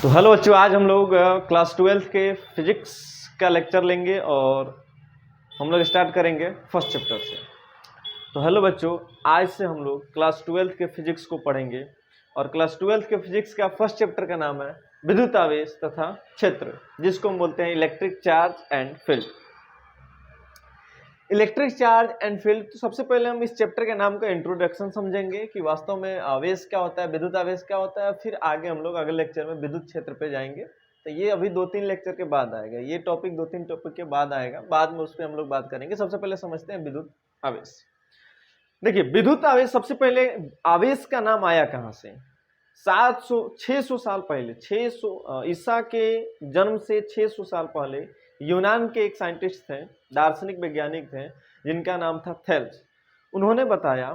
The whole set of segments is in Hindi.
तो हेलो बच्चों, आज हम लोग क्लास 12th के फिजिक्स का लेक्चर लेंगे और हम लोग स्टार्ट करेंगे फर्स्ट चैप्टर से। तो हेलो बच्चों, आज से हम लोग क्लास 12th के फिजिक्स को पढ़ेंगे और क्लास 12th के फिजिक्स का फर्स्ट चैप्टर का नाम है विद्युत आवेश तथा क्षेत्र, जिसको हम बोलते हैं electric charge and field. Electric charge and field, तो सबसे पहले हम इस चैप्टर के नाम का इंट्रोडक्शन समझेंगे कि वास्तव में आवेश क्या होता है, विद्युत आवेश क्या होता है। फिर आगे हम लोग अगले लेक्चर में विद्युत क्षेत्र पे जाएंगे। तो ये अभी 2-3 लेक्चर के बाद आएगा, ये टॉपिक 2-3 टॉपिक के बाद आएगा, बाद में उस पर हम लोग बात करेंगे। सबसे पहले समझते हैं विद्युत आवेश। देखिए, विद्युत आवेश, सबसे पहले आवेश का नाम आया कहाँ से? 600 साल पहले, 600 ईसा के जन्म से 600 साल पहले यूनान के एक साइंटिस्ट थे, दार्शनिक वैज्ञानिक थे, जिनका नाम था थेल्स। उन्होंने बताया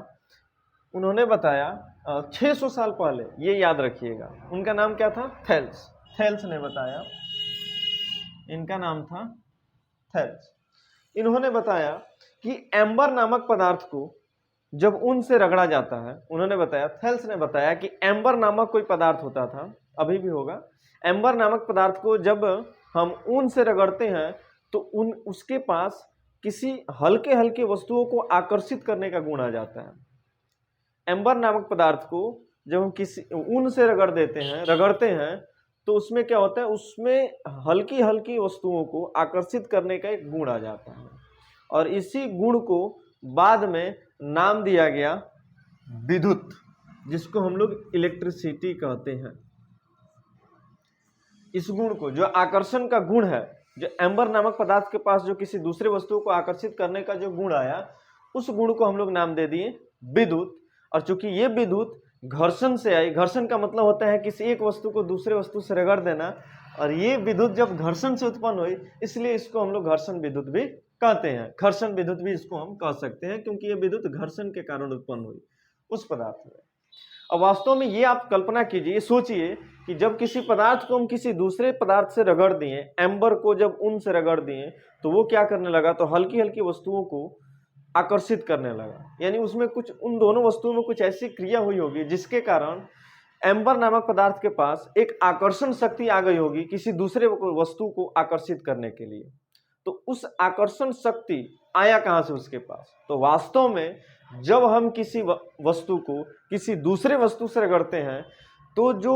600 साल पहले, ये याद रखिएगा, उनका नाम क्या था? थेल्स। थेल्स ने बताया, इनका नाम था थेल्स। इन्होंने बताया कि एम्बर नामक पदार्थ को जब ऊन से रगड़ा जाता है, उन्होंने बताया, थेल्स ने बताया कि एम्बर नामक कोई पदार्थ होता था, अभी भी होगा। एम्बर नामक पदार्थ को जब हम ऊन से रगड़ते हैं तो उसके पास किसी हल्के हल्के वस्तुओं को आकर्षित करने का गुण आ जाता है। एम्बर नामक पदार्थ को जब हम किसी ऊन से रगड़ते हैं तो उसमें क्या होता है? उसमें हल्की हल्की वस्तुओं को आकर्षित करने का एक गुण आ जाता है और इसी गुण को बाद में नाम दिया गया विद्युत, जिसको हम लोग इलेक्ट्रिसिटी कहते हैं। इस गुण को, जो आकर्षण का गुण है, जो एम्बर नामक पदार्थ के पास जो किसी दूसरे वस्तु को आकर्षित करने का जो गुण आया, उस गुण को हम लोग नाम दे दिए विद्युत। और चूंकि ये विद्युत घर्षण से आई, घर्षण का मतलब होता है किसी एक वस्तु को दूसरे वस्तु से रगड़ देना, और ये विद्युत जब घर्षण से उत्पन्न हुई, इसलिए इसको हम लोग घर्षण विद्युत भी कहते हैं। घर्षण विद्युत भी इसको हम कह सकते हैं, क्योंकि ये विद्युत घर्षण के कारण उत्पन्न हुई उस पदार्थ में। अब वास्तव में ये आप कल्पना कीजिए, सोचिए कि जब किसी पदार्थ को हम किसी दूसरे पदार्थ से रगड़ दिए, एम्बर को जब ऊन से रगड़ दिए, तो वो क्या करने लगा? तो हल्की हल्की वस्तुओं को आकर्षित करने लगा। यानी उसमें कुछ, उन दोनों वस्तुओं में कुछ ऐसी क्रिया हुई होगी जिसके कारण एम्बर नामक पदार्थ के पास एक आकर्षण शक्ति आ गई होगी किसी दूसरे वस्तु को आकर्षित करने के लिए। तो उस आकर्षण शक्ति आया कहां से उसके पास? तो वास्तव में जब हम किसी वस्तु को किसी दूसरे वस्तु से रगड़ते हैं तो जो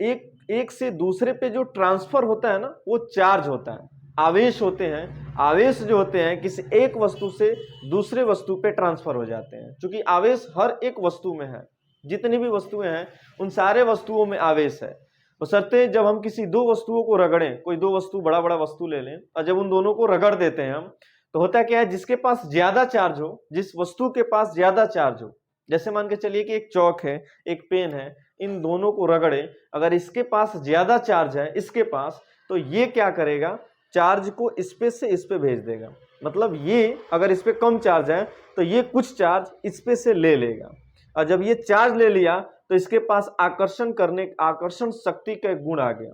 एक से दूसरे पे जो ट्रांसफर होता है ना, वो चार्ज होता है, आवेश होते हैं। आवेश जो होते हैं किसी एक वस्तु से दूसरे वस्तु पे ट्रांसफर हो जाते हैं। क्योंकि आवेश हर एक वस्तु में है, जितनी भी वस्तुएं हैं उन सारे वस्तुओं में आवेश है। बशर्ते जब हम किसी दो वस्तुओं को रगड़ें, कोई दो वस्तु, बड़ा बड़ा वस्तु ले लें, और जब उन दोनों को रगड़ देते हैं हम, तो होता क्या है? जिसके पास ज्यादा चार्ज हो, जिस वस्तु के पास ज्यादा चार्ज हो, जैसे मान के चलिए कि एक चौक है, एक पेन है, इन दोनों को रगड़े, अगर इसके पास ज्यादा चार्ज है इसके पास, तो ये क्या करेगा? चार्ज को इस पे से इस पे भेज देगा। मतलब ये अगर इस पे कम चार्ज है तो ये कुछ चार्ज इस पे से ले लेगा, और जब ये चार्ज ले लिया तो इसके पास आकर्षण शक्ति का गुण आ गया।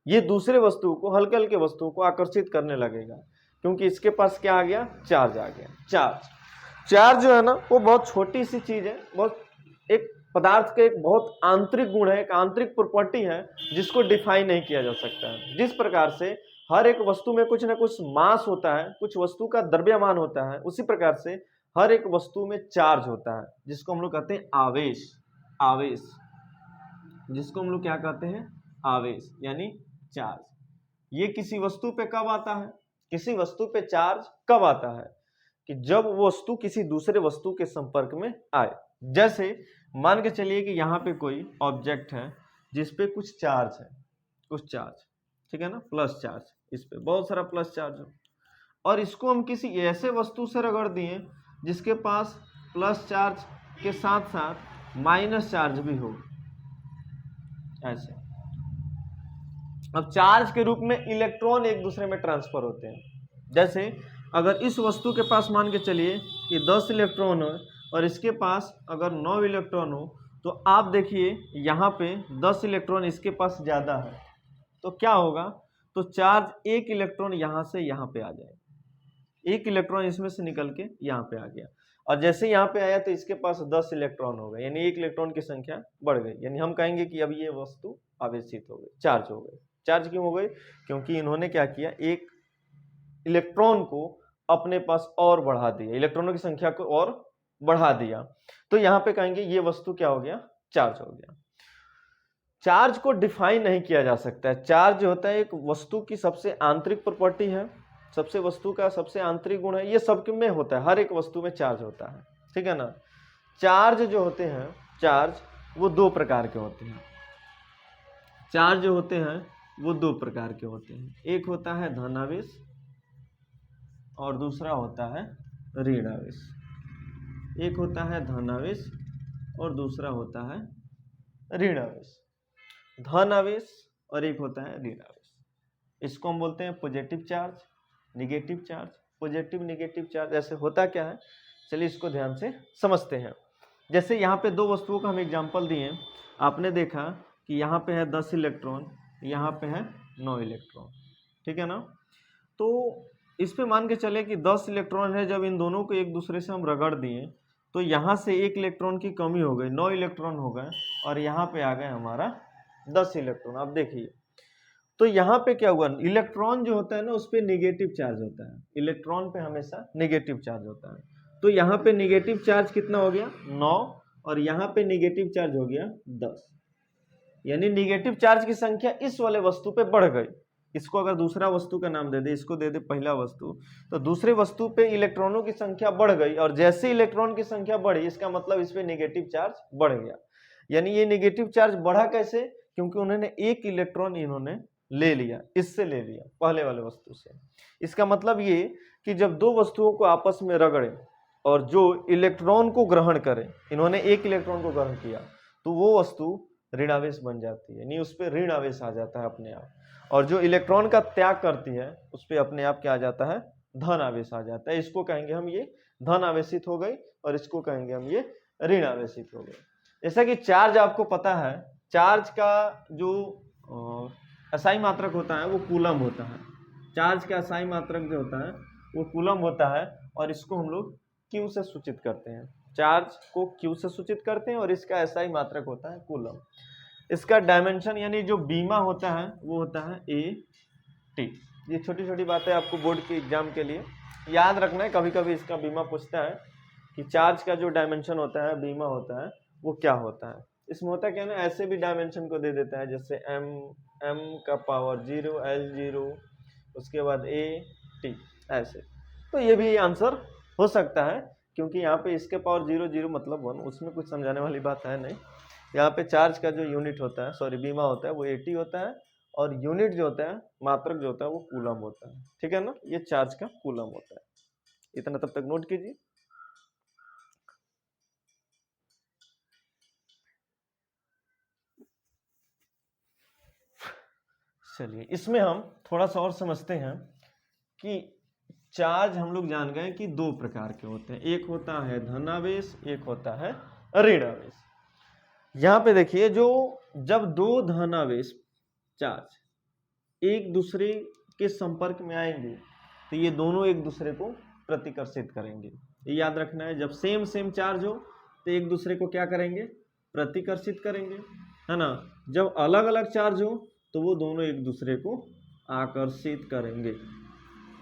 ये दूसरे वस्तु को, हल्के हल्के वस्तुओं को आकर्षित करने लगेगा, क्योंकि इसके पास क्या आ गया? चार्ज आ गया। चार्ज जो है ना, वो बहुत छोटी सी चीज है, बहुत एक पदार्थ का एक बहुत आंतरिक गुण है, एक आंतरिक प्रॉपर्टी है, जिसको डिफाइन नहीं किया जा सकता है। जिस प्रकार से हर एक वस्तु में कुछ ना कुछ मास होता है, कुछ वस्तु का द्रव्यमान होता है, उसी प्रकार से हर एक वस्तु में चार्ज होता है, जिसको हम लोग कहते हैं आवेश। आवेश, जिसको हम लोग क्या कहते हैं? आवेश, यानी चार्ज। ये किसी वस्तु पे कब आता है? किसी वस्तु पे चार्ज कब आता है? कि जब वो वस्तु किसी दूसरे वस्तु के संपर्क में आए। जैसे मान के चलिए कि यहाँ पे कोई ऑब्जेक्ट है जिस पे कुछ चार्ज है, कुछ चार्ज, ठीक है ना, प्लस चार्ज, इस पे बहुत सारा प्लस चार्ज हो, और इसको हम किसी ऐसे वस्तु से रगड़ दिए जिसके पास प्लस चार्ज के साथ साथ माइनस चार्ज भी हो, ऐसे। अब चार्ज के रूप में इलेक्ट्रॉन एक दूसरे में ट्रांसफर होते हैं। जैसे अगर इस वस्तु के पास मान के चलिए कि 10 इलेक्ट्रॉन हो और इसके पास अगर 9 इलेक्ट्रॉन हो, तो आप देखिए यहाँ पे 10 इलेक्ट्रॉन इसके पास ज़्यादा है, तो क्या होगा? तो चार्ज एक इलेक्ट्रॉन यहाँ से यहाँ पे आ जाएगा, एक इलेक्ट्रॉन इसमें से निकल के यहाँ पे आ गया, और जैसे यहाँ पे आया तो इसके पास 10 इलेक्ट्रॉन हो गए, यानी एक इलेक्ट्रॉन की संख्या बढ़ गई। यानी हम कहेंगे कि अब ये वस्तु आवेशित हो गए, चार्ज हो गए। चार्ज क्यों हो गए? क्योंकि इन्होंने क्या किया, एक इलेक्ट्रॉन को अपने पास और बढ़ा दिया, इलेक्ट्रॉनों की संख्या को और बढ़ा दिया। तो यहां पे कहेंगे ये वस्तु क्या हो गया, चार्ज हो गया। चार्ज को डिफाइन नहीं किया जा सकता है। चार्ज जो होता है एक वस्तु की सबसे आंतरिक प्रॉपर्टी है, सबसे वस्तु का सबसे आंतरिक गुण है, ये सब में होता है, हर एक वस्तु में चार्ज होता है, ठीक है ना। चार्ज जो होते हैं, चार्ज वो दो प्रकार के होते हैं। चार्ज जो होते हैं वो दो प्रकार के होते हैं, एक होता है धनावेश और दूसरा होता है ऋण आवेश। एक होता है धनावेश और दूसरा होता है ऋण आवेश। धन आवेश और एक होता है ऋण आवेश। इसको हम बोलते हैं positive charge, negative charge. Positive negative charge ऐसे होता क्या है, चलिए इसको ध्यान से समझते हैं। जैसे यहाँ पे दो वस्तुओं का हम एग्जांपल दिए, आपने देखा कि यहाँ पे है 10 इलेक्ट्रॉन, यहाँ पे है 9 इलेक्ट्रॉन, ठीक है ना। तो इस पे मान के चले कि 10 इलेक्ट्रॉन है, जब इन दोनों को एक दूसरे से हम रगड़ दिए तो यहाँ से एक इलेक्ट्रॉन की कमी हो गई, 9 इलेक्ट्रॉन हो गए और यहाँ पे आ गए हमारा 10 इलेक्ट्रॉन। आप देखिए तो यहाँ पे क्या हुआ, इलेक्ट्रॉन जो होता है ना उस पर निगेटिव चार्ज होता है, इलेक्ट्रॉन पे हमेशा निगेटिव चार्ज होता है। तो यहाँ पे निगेटिव चार्ज कितना हो गया 9 और यहाँ पे निगेटिव चार्ज हो गया 10, यानी निगेटिव चार्ज की संख्या इस वाले वस्तु पे बढ़ गई। इसको अगर दूसरा वस्तु का नाम दे दे, इसको दे दे पहला वस्तु, तो दूसरे वस्तु पे इलेक्ट्रॉनों की संख्या बढ़ गई और जैसे इलेक्ट्रॉन की संख्या बढ़ी इसका मतलब इस पे नेगेटिव चार्ज बढ़ गया। यानी ये नेगेटिव चार्ज बढ़ा कैसे, क्योंकि उन्होंने एक इलेक्ट्रॉन इन्होंने ले लिया, इससे ले लिया पहले वाले वस्तु से। इसका मतलब ये कि जब दो वस्तुओं को आपस में रगड़े और जो इलेक्ट्रॉन को ग्रहण करे, इन्होंने एक इलेक्ट्रॉन को ग्रहण किया, तो वो वस्तु ऋणावेश बन जाती है, यानी उस पर ऋण आवेश आ जाता है अपने आप। और जो इलेक्ट्रॉन का त्याग करती है उस पर अपने आप क्या आ जाता है, धन आवेश आ जाता है। इसको कहेंगे हम ये धन आवेशित हो गई और इसको कहेंगे हम ये ऋण आवेशित हो गई। जैसा कि चार्ज आपको पता है, चार्ज का जो असाई मात्रक होता है वो कूलम होता है। चार्ज का असाई मात्रक जो होता है वो कूलम होता है और इसको हम लोग क्यू से सूचित करते हैं। चार्ज को क्यू से सूचित करते हैं और इसका एसआई मात्रक होता है कूलम। इसका डायमेंशन यानी जो बीमा होता है वो होता है ए टी। ये छोटी छोटी बातें आपको बोर्ड के एग्जाम के लिए याद रखना है। कभी कभी इसका बीमा पूछता है कि चार्ज का जो डायमेंशन होता है, बीमा होता है, वो क्या होता है। इसमें होता क्या ना, ऐसे भी डायमेंशन को दे देता है, जैसे एम का पावर 0, L 0, उसके बाद ए टी, ऐसे। तो ये भी आंसर हो सकता है, क्योंकि यहाँ पे इसके पावर 0 0 मतलब 1, उसमें कुछ समझाने वाली बात है नहीं। यहाँ पे चार्ज का जो यूनिट होता है, सॉरी बीमा होता है, वो एटी होता है और यूनिट जो होता है, मात्रक जो होता है, वो कूलम होता है, ठीक है ना। ये चार्ज का कूलम होता है। इतना तब तक नोट कीजिए। चलिए इसमें हम थोड़ा सा और समझते हैं कि चार्ज हम लोग जान गए कि दो प्रकार के होते हैं, एक होता है धनावेश, एक होता है ऋण आवेश। यहाँ पे देखिए, जो जब दो धनावेश चार्ज एक दूसरे के संपर्क में आएंगे तो ये दोनों एक दूसरे को प्रतिकर्षित करेंगे। ये याद रखना है, जब सेम चार्ज हो तो एक दूसरे को क्या करेंगे, प्रतिकर्षित करेंगे, है ना। जब अलग अलग चार्ज हो तो वो दोनों एक दूसरे को आकर्षित करेंगे।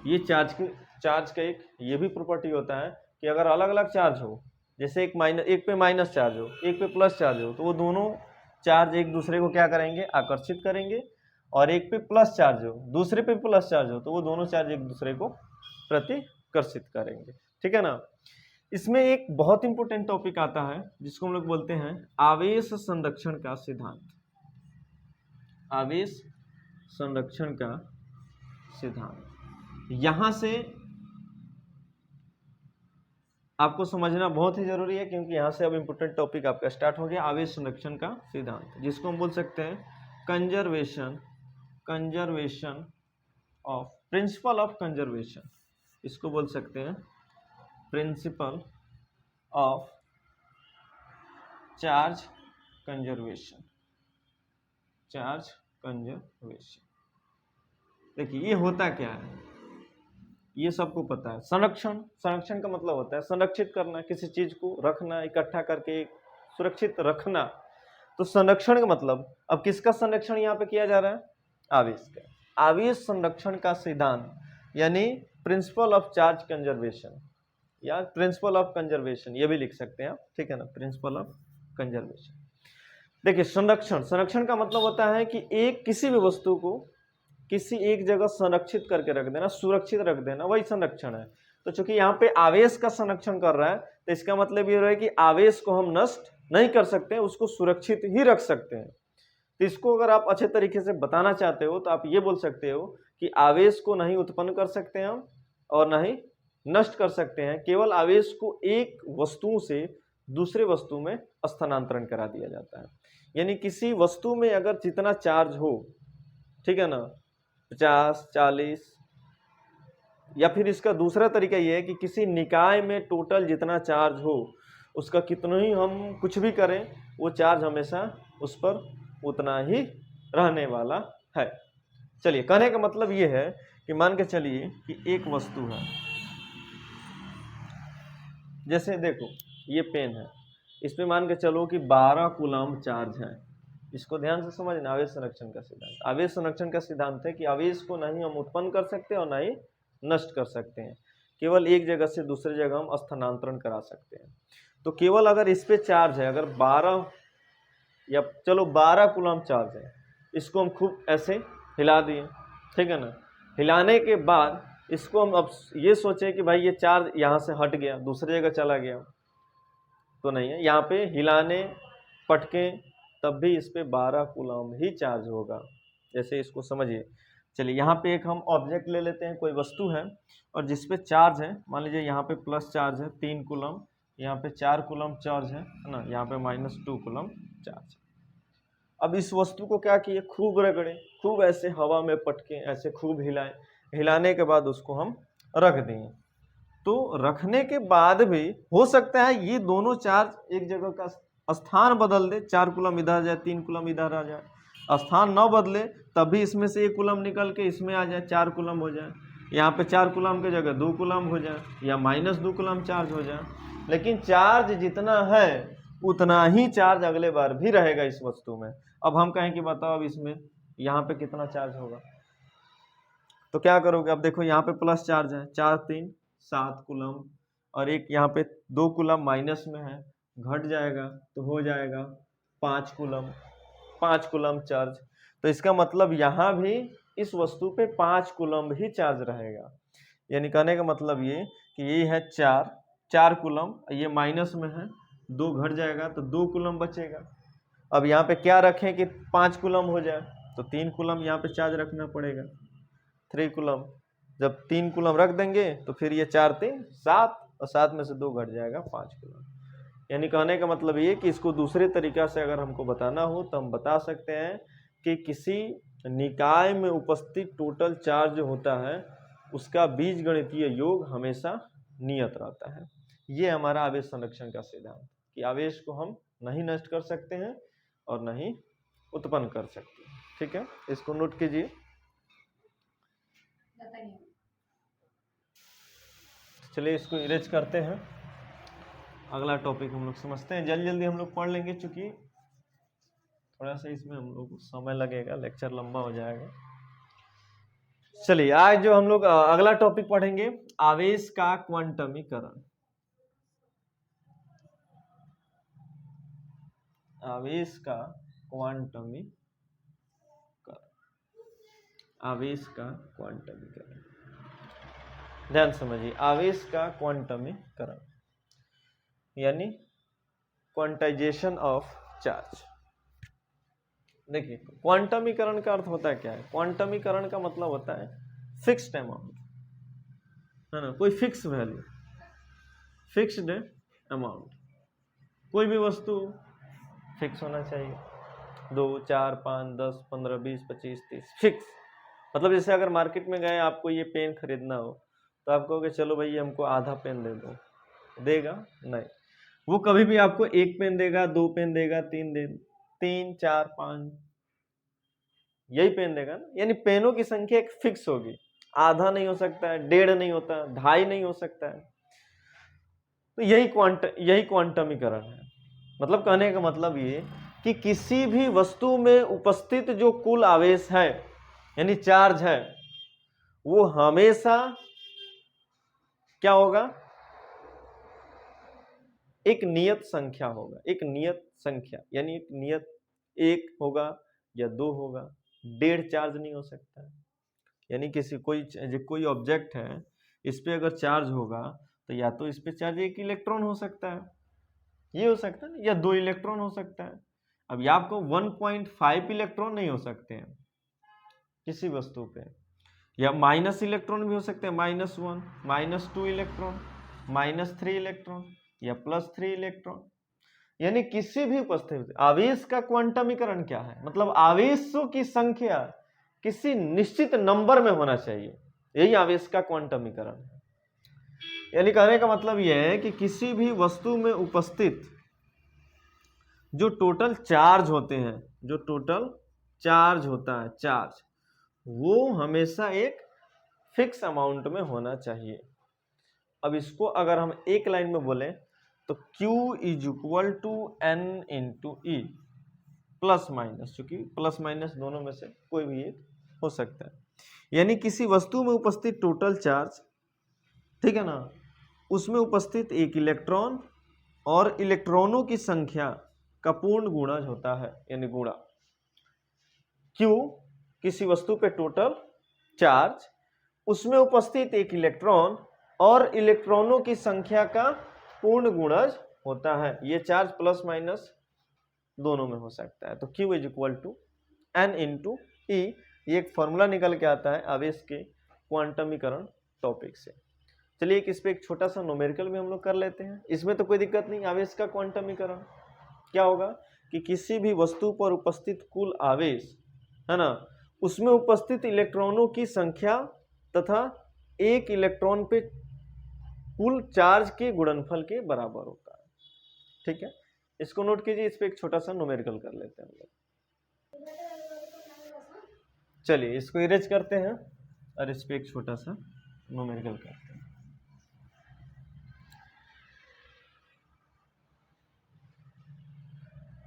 ये चार्ज का एक ये भी प्रॉपर्टी होता है कि अगर अलग अलग चार्ज हो, जैसे एक पे माइनस चार्ज हो, एक पे प्लस चार्ज हो, तो वो दोनों चार्ज एक दूसरे को क्या करेंगे, आकर्षित करेंगे। और एक पे प्लस चार्ज हो, दूसरे पे प्लस चार्ज हो, तो वो दोनों चार्ज एक दूसरे को प्रतिकर्षित करेंगे, ठीक है ना। इसमें एक बहुत इंपॉर्टेंट टॉपिक आता है जिसको हम लोग बोलते हैं आवेश संरक्षण का सिद्धांत। आवेश संरक्षण का सिद्धांत, यहां से आपको समझना बहुत ही जरूरी है, क्योंकि यहां से अब इंपॉर्टेंट टॉपिक आपका स्टार्ट हो गया, आवेश संरक्षण का सिद्धांत, जिसको हम बोल सकते हैं conservation of principle of conservation. इसको बोल सकते हैं principle of charge conservation. Charge conservation, देखिए ये होता क्या है, ये सबको पता है। संरक्षण का मतलब होता है संरक्षित करना, किसी चीज को रखना, इकट्ठा करके सुरक्षित रखना। तो संरक्षण का मतलब, अब किसका संरक्षण यहाँ पे किया जा रहा है? आवेश का। आवेश संरक्षण का सिद्धांत यानी प्रिंसिपल ऑफ चार्ज कंजर्वेशन या प्रिंसिपल ऑफ कंजर्वेशन, ये भी लिख सकते हैं आप, ठीक है ना, प्रिंसिपल ऑफ कंजर्वेशन। देखिए संरक्षण का मतलब होता है कि एक किसी भी वस्तु को किसी एक जगह संरक्षित करके रख देना, सुरक्षित रख देना, वही संरक्षण है। तो चूंकि यहाँ पे आवेश का संरक्षण कर रहा है तो इसका मतलब ये हो रहा है कि आवेश को हम नष्ट नहीं कर सकते, उसको सुरक्षित ही रख सकते हैं। तो इसको अगर आप अच्छे तरीके से बताना चाहते हो तो आप ये बोल सकते हो कि आवेश को नहीं उत्पन्न कर सकते हैं हम और ना ही नष्ट कर सकते हैं, केवल आवेश को एक वस्तु से दूसरे वस्तु में स्थानांतरण करा दिया जाता है। यानी किसी वस्तु में अगर जितना चार्ज हो, ठीक है ना, 50, 40, या फिर इसका दूसरा तरीका यह है कि किसी निकाय में टोटल जितना चार्ज हो उसका कितना ही हम कुछ भी करें वो चार्ज हमेशा उस पर उतना ही रहने वाला है। चलिए कहने का मतलब ये है कि मान के चलिए कि एक वस्तु है, जैसे देखो ये पेन है, इसमें मान के चलो कि 12 कूलम्ब चार्ज है। इसको ध्यान से समझना, आवेश संरक्षण का सिद्धांत। आवेश संरक्षण का सिद्धांत है कि आवेश को नहीं हम उत्पन्न कर सकते और ना ही नष्ट कर सकते हैं, केवल एक जगह से दूसरी जगह हम स्थानांतरण करा सकते हैं। तो केवल अगर इस पे चार्ज है, अगर 12 या चलो 12 कूलम्ब चार्ज है, इसको हम खूब ऐसे हिला दिए, ठीक है ना। हिलाने के बाद इसको हम अब ये सोचें कि भाई ये चार्ज यहाँ से हट गया दूसरी जगह चला गया, तो नहीं है। यहाँ पे हिलाने पटके तब भी इस पे 12 कूलम्ब ही चार्ज होगा। जैसे इसको समझिए, चलिए यहाँ पे एक हम ऑब्जेक्ट ले लेते हैं, कोई वस्तु है और जिस पे चार्ज है, मान लीजिए यहाँ पे प्लस चार्ज है 3 कूलम्ब, यहाँ पे 4 कूलम्ब चार्ज है ना, यहाँ पे -2 कूलम्ब चार्ज है। अब इस वस्तु को क्या किए, खूब रगड़े, खूब ऐसे हवा में पटके, ऐसे खूब हिलाए, हिलाने के बाद उसको हम रख दें। तो रखने के बाद भी हो सकता है ये दोनों चार्ज एक जगह का स्थान बदल दे, 4 कूलम्ब इधर जाए 3 कूलम्ब इधर आ जाए, स्थान न बदले तभी इसमें से 1 कूलम्ब निकल के इसमें आ जाए, 4 कूलम्ब हो जाए, यहाँ पे 4 कूलम्ब की जगह 2 कूलम्ब हो जाए या -2 कूलम्ब चार्ज हो जाए। लेकिन चार्ज जितना है उतना ही चार्ज अगले बार भी रहेगा इस वस्तु में। अब हम कहें कि बताओ अब इसमें यहाँ पे कितना चार्ज होगा, तो क्या करोगे, अब देखो यहाँ पे प्लस चार्ज है, 4 3 7 कूलम्ब और एक यहाँ पे 2 कूलम्ब माइनस में है, घट जाएगा तो हो जाएगा 5 कूलम्ब, 5 कूलम्ब चार्ज। तो इसका मतलब यहाँ भी इस वस्तु पे 5 कूलम्ब ही चार्ज रहेगा। यानी कहने का मतलब ये कि ये है 4 कूलम्ब, ये माइनस में है, 2 घट जाएगा तो 2 कूलम्ब बचेगा। अब यहाँ पे क्या रखें कि 5 कूलम्ब हो जाए, तो 3 कूलम्ब यहाँ पे चार्ज रखना पड़ेगा, 3 कूलम्ब। जब 3 कूलम्ब रख देंगे तो फिर ये 4 3 7 और 7 में से 2 घट जाएगा 5 कूलम्ब। यानी कहने का मतलब ये कि इसको दूसरे तरीका से अगर हमको बताना हो तो हम बता सकते हैं कि किसी निकाय में उपस्थित टोटल चार्ज जो होता है उसका बीजगणितीय योग हमेशा नियत रहता है। ये हमारा आवेश संरक्षण का सिद्धांत कि आवेश को हम नहीं नष्ट कर सकते हैं और नहीं उत्पन्न कर सकते। ठीक है, इसको नोट कीजिए। चलिए इसको इरेज करते हैं, अगला टॉपिक हम लोग समझते हैं। जल्दी जल्दी हम लोग पढ़ लेंगे, चूंकि थोड़ा सा इसमें हम लोग को समय लगेगा, लेक्चर लंबा हो जाएगा। चलिए आज जो हम लोग अगला टॉपिक पढ़ेंगे, आवेश का क्वांटमीकरण। आवेश का क्वांटमीकरण, आवेश का क्वांटमीकरण, ध्यान समझिए। आवेश का क्वांटमीकरण यानी क्वांटाइजेशन ऑफ चार्ज। देखिए क्वांटमीकरण का अर्थ होता है क्या है? क्वांटमीकरण का मतलब होता है फिक्स्ड अमाउंट, है ना, कोई फिक्स वैल्यू, फिक्स्ड अमाउंट। कोई भी वस्तु फिक्स होना चाहिए, 2 4 5 10 15 20 25 30 फिक्स। मतलब जैसे अगर मार्केट में गए, आपको ये पेन खरीदना हो तो आप कहोगे चलो भाई ये हमको आधा पेन दे दो, देगा नहीं। वो कभी भी आपको 1 पेन देगा, 2 पेन देगा, 3 4 5 यही पेन देगा ना। यानी पेनों की संख्या एक फिक्स होगी, आधा नहीं हो सकता है, 1.5 नहीं होता, 2.5 नहीं हो सकता है। तो यही क्वांटमीकरण है। मतलब कहने का मतलब ये कि किसी भी वस्तु में उपस्थित जो कुल आवेश है यानी चार्ज है वो हमेशा क्या होगा, एक नियत संख्या होगा। एक नियत संख्या यानी एक नियत, एक होगा या दो होगा, डेढ़ चार्ज नहीं हो सकता है। यानी किसी कोई ऑब्जेक्ट है, इस पे अगर चार्ज होगा तो या तो इस पे चार्ज एक इलेक्ट्रॉन हो सकता है, ये हो सकता है, या दो इलेक्ट्रॉन हो सकता है। अब या आपको 1.5 इलेक्ट्रॉन नहीं हो सकते हैं किसी वस्तु पे, या माइनस इलेक्ट्रॉन भी हो सकते हैं, -1, -2 इलेक्ट्रॉन, -3 इलेक्ट्रॉन या +3 इलेक्ट्रॉन। यानी किसी भी उपस्थित आवेश का क्वांटमीकरण क्या है, मतलब आवेशों की संख्या किसी निश्चित नंबर में होना चाहिए, यही आवेश का क्वांटमीकरण है। यानी कहने का मतलब यह है कि किसी भी वस्तु में उपस्थित जो टोटल चार्ज होते हैं, जो टोटल चार्ज होता है, चार्ज वो हमेशा एक फिक्स अमाउंट में होना चाहिए। अब इसको अगर हम एक लाइन में बोलें तो Q = N × E, plus minus, चूंकि प्लस माइनस दोनों में से कोई भी एक हो सकता है। यानी किसी वस्तु में उपस्थित टोटल चार्ज, ठीक है ना, उसमें उपस्थित एक इलेक्ट्रॉन और इलेक्ट्रॉनों की संख्या का पूर्ण गुणज होता है, यानी गुणा। Q किसी वस्तु पे टोटल चार्ज, उसमें उपस्थित एक इलेक्ट्रॉन और इलेक्ट्रॉनों की संख्या का पूर्ण गुणज होता है। ये चार्ज प्लस माइनस दोनों में हो सकता है। तो Q = N × E, ये एक फॉर्मूला निकल के आता है आवेश के क्वांटमीकरण टॉपिक से। चलिए इस पे एक छोटा सा न्यूमेरिकल भी हम लोग कर लेते हैं। इसमें तो कोई दिक्कत नहीं। आवेश का क्वांटमीकरण क्या होगा कि किसी भी वस्तु पर उपस्थित कुल आवेश है ना, उसमें उपस्थित इलेक्ट्रॉनों की संख्या तथा एक इलेक्ट्रॉन पे कुल चार्ज के गुणनफल के बराबर होता है। ठीक है, इसको नोट कीजिए। इस पे एक छोटा सा न्यूमेरिकल कर लेते हैं हम लोग। चलिए इसको इरेज करते हैं और इस पे एक छोटा सा न्यूमेरिकल करते हैं।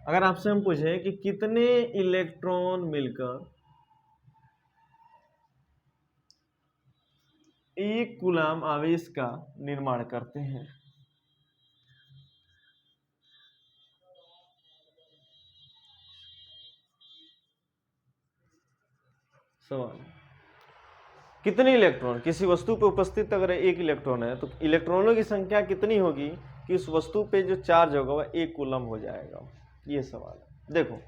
अगर आपसे हम पूछे कि कितने इलेक्ट्रॉन मिलकर एक कूलाम आवेश का निर्माण करते हैं, सवाल कितने इलेक्ट्रॉन किसी वस्तु पे उपस्थित, अगर एक इलेक्ट्रॉन है तो इलेक्ट्रॉनों की संख्या कितनी होगी कि उस वस्तु पे जो चार्ज होगा वह एक कूलम हो जाएगा। ये सवाल है। देखो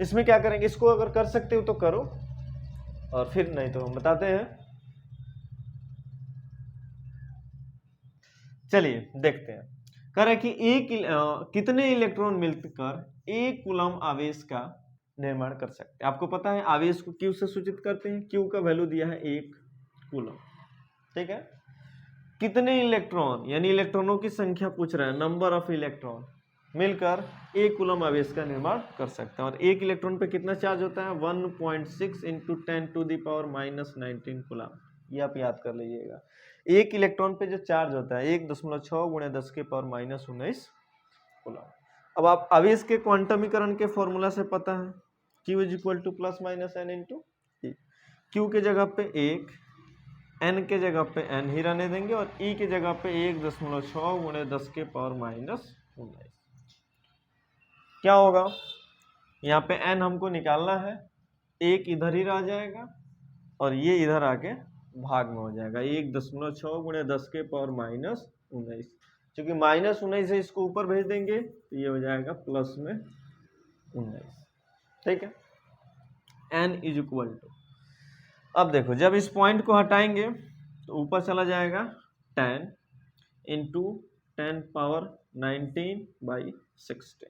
इसमें क्या करेंगे, इसको अगर कर सकते हो तो करो और फिर नहीं तो हम बताते हैं। चलिए देखते हैं। कह रहे कि कितने इलेक्ट्रॉन मिलकर एक कूलम आवेश का निर्माण कर सकते हैं। आपको पता है आवेश को Q से सूचित करते हैं। Q का वैल्यू दिया है 1 कूलम। ठीक है, कितने इलेक्ट्रॉन यानी इलेक्ट्रॉनों की संख्या पूछ रहा है, नंबर ऑफ इलेक्ट्रॉन मिलकर एक कूलम आवेश का निर्माण कर सकता है। और एक इलेक्ट्रॉन पे कितना चार्ज होता है, 1.6 × 10⁻⁻19 कूलम। ये आप याद कर लीजिएगा। एक इलेक्ट्रॉन पे जो चार्ज होता है 1.6 × 10⁻19 कूलम। अब आप आवेश के क्वांटमीकरण के फॉर्मूला से पता है Q = ±N × E। Q के जगह पे 1, N के जगह पे N ही रहने देंगे और E के जगह पे 1.6 × 10⁻19। क्या होगा, यहाँ पे N हमको निकालना है, एक इधर ही रह जाएगा और ये इधर आके भाग में हो जाएगा 1.6 × 10⁻19। क्योंकि -19 है, इसको ऊपर भेज देंगे तो ये हो जाएगा +19। ठीक है, N = अब देखो जब इस पॉइंट को हटाएंगे तो ऊपर चला जाएगा 10 × 10⁻19/16।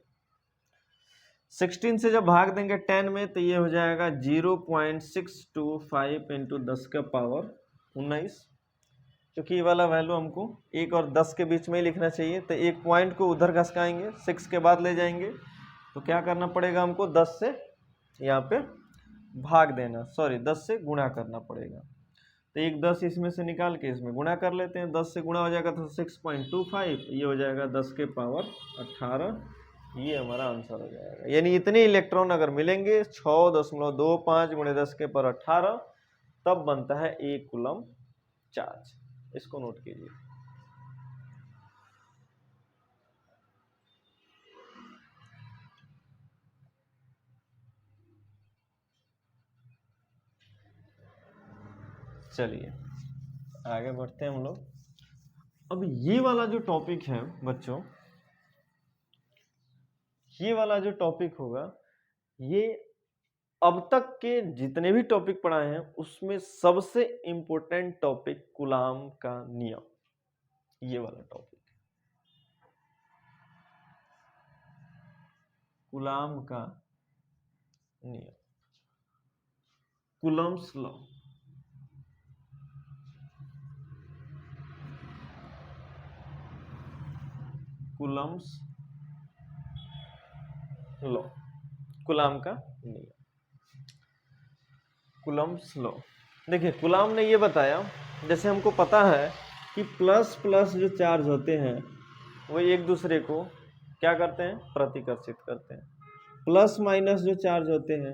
16 से जब भाग देंगे 10 में तो ये हो जाएगा 0.625 × 10⁻19। क्योंकि ये वाला वैल्यू हमको 1 और 10 के बीच में ही लिखना चाहिए, तो एक पॉइंट को उधर घसकाएंगे, 6 के बाद ले जाएंगे तो क्या करना पड़ेगा हमको, 10 से यहाँ पे भाग देना, सॉरी 10 से गुणा करना पड़ेगा। तो एक 10 इसमें से निकाल के इसमें गुणा कर लेते हैं। 10 से गुणा हो जाएगा तो 6.25, ये हो जाएगा 10⁻18 ये हमारा आंसर हो जाएगा। यानी इतने इलेक्ट्रॉन अगर मिलेंगे 6.25 गुणे 10 के पर 18, तब बनता है 1 कूलम चार्ज। इसको नोट कीजिए। चलिए आगे बढ़ते हैं हम लोग। अब ये वाला जो टॉपिक है बच्चों, ये वाला जो टॉपिक होगा, ये अब तक के जितने भी टॉपिक पढ़ाए हैं उसमें सबसे इंपॉर्टेंट टॉपिक कूलाम का नियम, ये वाला टॉपिक कूलाम का नियम, Coulomb's law. Coulomb's law, coulomb का नियम, कूलम्स लॉ। देखिए कूलाम ने ये बताया, जैसे हमको पता है कि प्लस प्लस जो चार्ज होते हैं वो एक दूसरे को क्या करते हैं, प्रतिकर्षित करते हैं। प्लस माइनस जो चार्ज होते हैं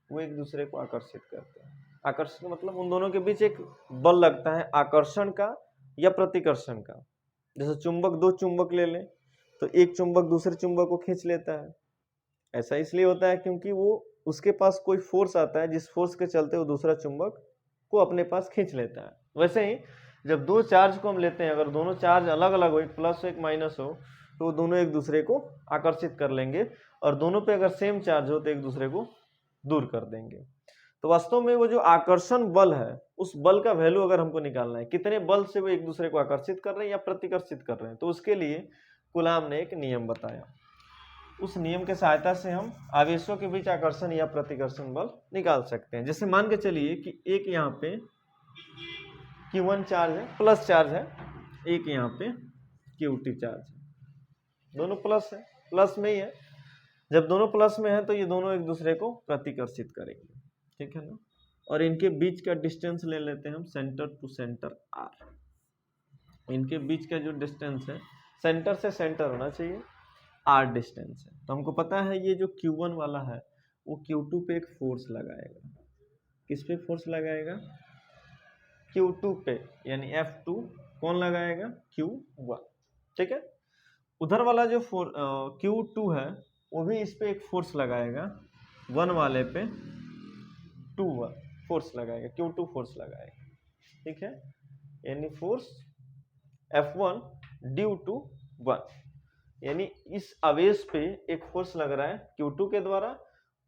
वो एक दूसरे को आकर्षित करते हैं। आकर्षण मतलब उन दोनों के बीच एक बल लगता है, आकर्षण का या प्रतिकर्षण का। जैसे चुंबक, दो चुंबक ले लें तो एक चुंबक दूसरे चुंबक को खींच लेता है। ऐसा इसलिए होता है क्योंकि वो उसके पास कोई फोर्स आता है जिस फोर्स के चलते वो दूसरा चुंबक को अपने पास खींच लेता है। वैसे ही जब दो चार्ज को हम लेते हैं, अगर दोनों चार्ज अलग अलग हो, एक प्लस हो एक माइनस हो, तो वो दोनों एक दूसरे को आकर्षित कर लेंगे, और दोनों पे अगर सेम चार्ज हो तो एक दूसरे को दूर कर देंगे। तो वास्तव में वो जो आकर्षण बल है, उस बल का वैल्यू अगर हमको निकालना है, कितने बल से वो एक दूसरे को आकर्षित कर रहे हैं या प्रतिकर्षित कर रहे हैं, तो उसके लिए कूलाम ने एक नियम बताया। उस नियम के सहायता से हम आवेशों के बीच आकर्षण या प्रतिकर्षण बल निकाल सकते हैं। जैसे मान के चलिए कि एक यहाँ पे Q1 चार्ज है, प्लस चार्ज है, एक यहाँ पे Q2 चार्ज है, दोनों प्लस है, प्लस में ही है। जब दोनों प्लस में है तो ये दोनों एक दूसरे को प्रतिकर्षित करेंगे, ठीक है ना। और इनके बीच का डिस्टेंस ले लेते हैं हम, सेंटर टू सेंटर r। इनके बीच का जो डिस्टेंस है, सेंटर से सेंटर होना चाहिए, r डिस्टेंस है। तो हमको पता है ये जो Q1 वाला है वो Q2 पे एक फोर्स लगाएगा। किस पे फोर्स लगाएगा, Q2 पे, यानी F2 कौन लगाएगा, Q1, ठीक है। उधर वाला जो Q2 है वो भी इस पे एक फोर्स लगाएगा, 1 वाले पे 2 फोर्स लगाएगा, Q2 फोर्स लगाएगा, ठीक है। यानी फोर्स F1 ड्यू टू 1, यानी इस आवेश पे एक फोर्स लग रहा है Q2 के द्वारा,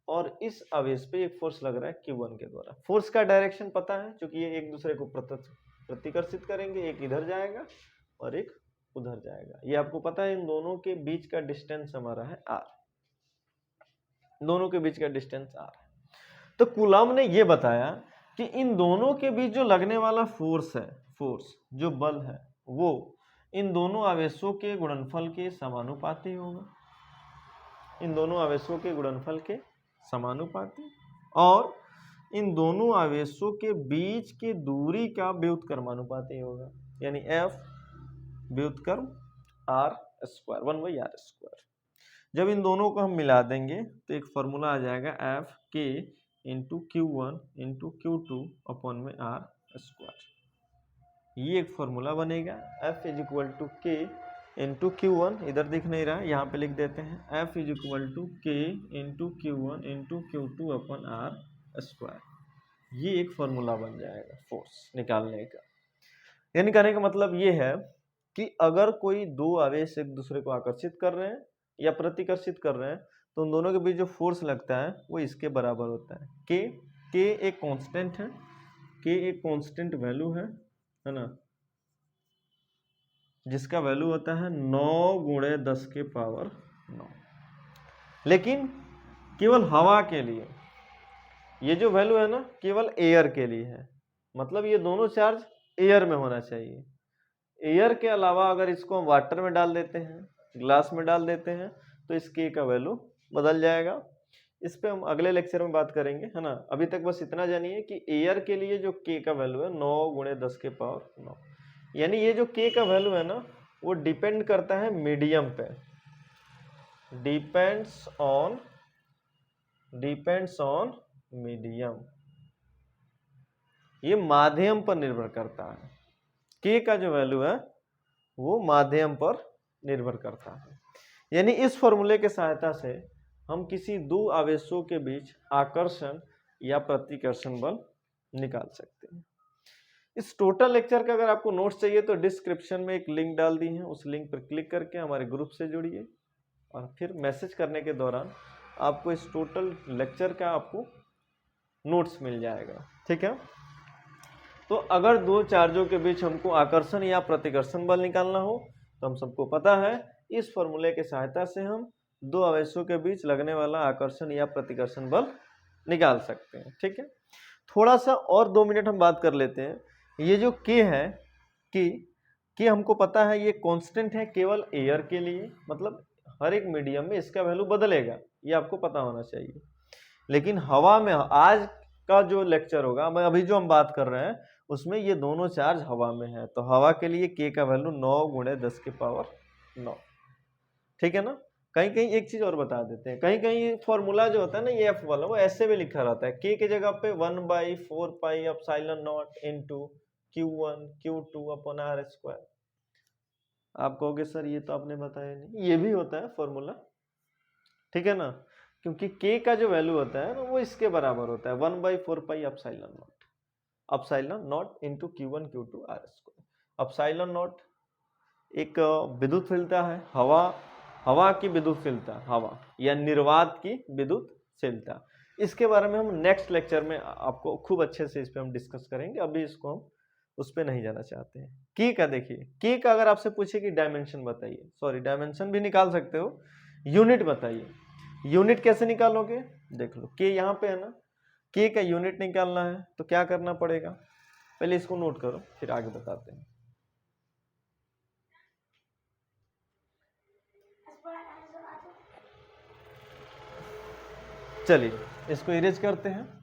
और इस आवेश पे एक फोर्स लग रहा है Q1 के द्वारा। फोर्स का डायरेक्शन पता है, क्योंकि ये एक दूसरे को प्रतिकर्षित करेंगे, एक इधर जाएगा और एक उधर जाएगा। ये आपको पता है, इन दोनों के बीच का डिस्टेंस हमारा है r, दोनों के बीच का डिस्टेंस r है। तो कूलाम ने ये बताया कि इन दोनों के बीच जो लगने वाला फोर्स है, फोर्स जो बल है, वो इन दोनों आवेशों के गुणनफल के समानुपाती होगा, इन दोनों आवेशों के गुणनफल के समानुपाती, और इन दोनों आवेशों के बीच की दूरी का व्युत्क्रमानुपाती होगा, यानी F व्युत्क्रम r स्क्वायर, 1/r²। जब इन दोनों को हम मिला देंगे तो एक फॉर्मूला आ जाएगा, F k into Q1 into Q2 upon में r²। ये एक फॉर्मूला बनेगा, F is equal to k into Q1, इधर दिख नहीं रहा है, यहाँ पे लिख देते हैं, F is equal to k into Q1 into Q2 upon r²। ये एक फॉर्मूला बन जाएगा फोर्स निकालने का। यानी कहने का मतलब ये है कि अगर कोई दो आवेश एक दूसरे को आकर्षित कर रहे हैं या प्रतिकर्षित कर रहे हैं, तो उन दोनों के बीच जो फोर्स लगता है वो इसके बराबर होता है। k एक कांस्टेंट है, k एक कांस्टेंट वैल्यू है ना, जिसका वैल्यू होता है 9 गुणे 10 के पावर 9। लेकिन केवल हवा के लिए ये जो वैल्यू है ना, केवल एयर के लिए है, मतलब ये दोनों चार्ज एयर में होना चाहिए। एयर के अलावा अगर इसको हम वाटर में डाल देते हैं, ग्लास में डाल देते हैं, तो इस k का वैल्यू बदल जाएगा। इस पे हम अगले लेक्चर में बात करेंगे, है ना। अभी तक बस इतना जानिए कि एयर के लिए जो k का वैल्यू है 9 गुणे 10 के पावर 9, यानी ये जो k का वैल्यू है ना, वो डिपेंड करता है मीडियम पे। डिपेंड्स ऑन मीडियम, ये माध्यम पर निर्भर करता है। के का जो वैल्यू है वो माध्यम पर निर्भर करता है। यानी इस फॉर्मूले के सहायता से हम किसी दो आवेशों के बीच आकर्षण या प्रतिकर्षण बल निकाल सकते हैं। इस टोटल लेक्चर का अगर आपको नोट्स चाहिए तो डिस्क्रिप्शन में एक लिंक डाल दी है, उस लिंक पर क्लिक करके हमारे ग्रुप से जुड़िए और फिर मैसेज करने के दौरान आपको इस टोटल लेक्चर का आपको नोट्स मिल जाएगा। ठीक है, तो अगर दो चार्जों के बीच हमको आकर्षण या प्रतिकर्षण बल निकालना हो तो हम सबको पता है इस फॉर्मूले की सहायता से हम दो आवेशों के बीच लगने वाला आकर्षण या प्रतिकर्षण बल निकाल सकते हैं। ठीक है, थोड़ा सा और 2 मिनट हम बात कर लेते हैं। ये जो के है, के हमको पता है ये कांस्टेंट है केवल एयर के लिए, मतलब हर एक मीडियम में इसका वैल्यू बदलेगा, ये आपको पता होना चाहिए। लेकिन हवा में आज का जो लेक्चर होगा, अभी जो हम बात कर रहे हैं उसमें ये दोनों चार्ज हवा में है, तो हवा के लिए के का वैल्यू 9 × 10⁹। ठीक है ना। कहीं कहीं एक चीज और बता देते हैं, कहीं कहीं फॉर्मूला जो होता है ना ये एफ वाला, वो ऐसे भी लिखा रहता है, के की जगह पे 1/4πε0 into Q1 Q2 upon R²। आप कहोगे सर ये तो आपने बताया नहीं, ये भी होता है फॉर्मूला। ठीक है ना, क्योंकि के का जो वैल्यू होता है ना वो इसके बराबर होता है 1/4πε0 इंटू Q1 Q2 R²। ε0 एक विद्युत शीलता है, हवा की विद्युत शीलता, हवा या निर्वात की विद्युत शीलता। इसके बारे में हम नेक्स्ट लेक्चर में आपको खूब अच्छे से इस पे हम डिस्कस करेंगे, अभी इसको हम उस पे नहीं जाना चाहते हैं। की का देखिए, की का अगर आपसे पूछे कि डायमेंशन बताइए, सॉरी डायमेंशन भी निकाल सकते हो, यूनिट बताइए। यूनिट कैसे निकालोगे, देख लो, के यहाँ पे है ना, के का यूनिट निकालना है तो क्या करना पड़ेगा, पहले इसको नोट करो फिर आगे बताते हैं। चलिए इसको इरेज करते हैं।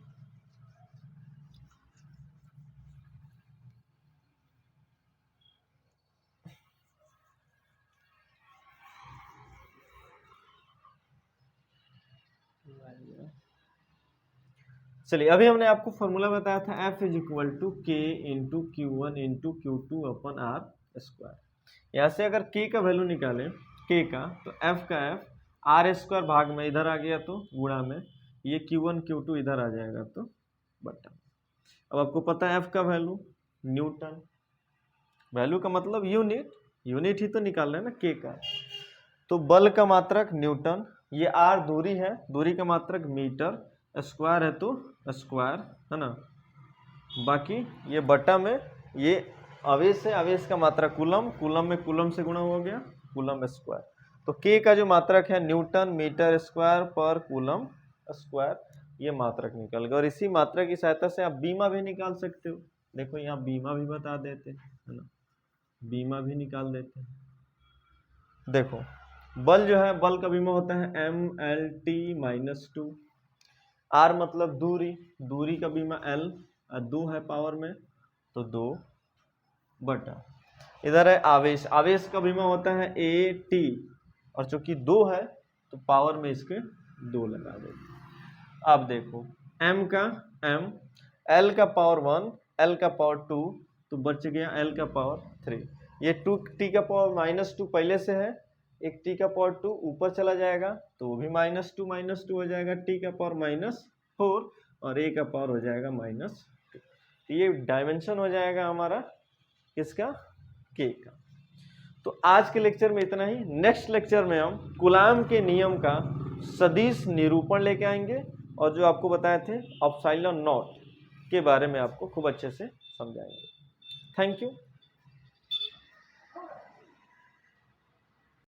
चलिए अभी हमने आपको फॉर्मूला बताया था F = K × Q1 × Q2 upon R²। यहाँ से अगर K का वैल्यू निकालें, K का, तो F का F R² भाग में इधर आ गया तो गुणा में ये Q1 Q2 इधर आ जाएगा तो बटा। अब आपको पता है F का वैल्यू न्यूटन, वैल्यू का मतलब यूनिट, यूनिट ही तो निकाल रहे हैं ना K का। तो बल का मात्रक न्यूटन, ये R दूरी है, दूरी का मात्रक मीटर, स्क्वायर है तो स्क्वायर है ना, बाकी ये बटा में ये आवेश है, आवेश का मात्रक कूलम, कूलम में कूलम से गुणा हो गया कूलम स्क्वायर। तो के का जो मात्रक है न्यूटन मीटर स्क्वायर पर कूलम स्क्वायर, ये मात्रक निकल गया। और इसी मात्रक की सहायता से आप बीमा भी निकाल सकते हो। देखो यहाँ बीमा भी बता देते हैं, है ना, बीमा भी निकाल देते हैं। देखो बल जो है, बल का बीमा होता है MLT-2, R मतलब दूरी, दूरी का बीमा L, 2 है पावर में तो 2 बटा, इधर है आवेश, आवेश का बीमा होता है AT, और चूंकि 2 है तो पावर में इसके 2 लगा देंगे। अब देखो M का M, L का पावर 1, L का पावर 2, तो बच गया L का पावर 3। ये 2t का पावर -2 पहले से है, एक t का पावर 2 ऊपर चला जाएगा तो वो भी -2 हो जाएगा, t का पावर -4 और a का पावर हो जाएगा -2। तो ये डायमेंशन हो जाएगा हमारा किसका, k का। तो आज के लेक्चर में इतना ही। नेक्स्ट लेक्चर में हम कूलाम के नियम का सदिश निरूपण लेके आएंगे और जो आपको बताए थे ε0 के बारे में आपको खूब अच्छे से समझाएंगे। Thank you.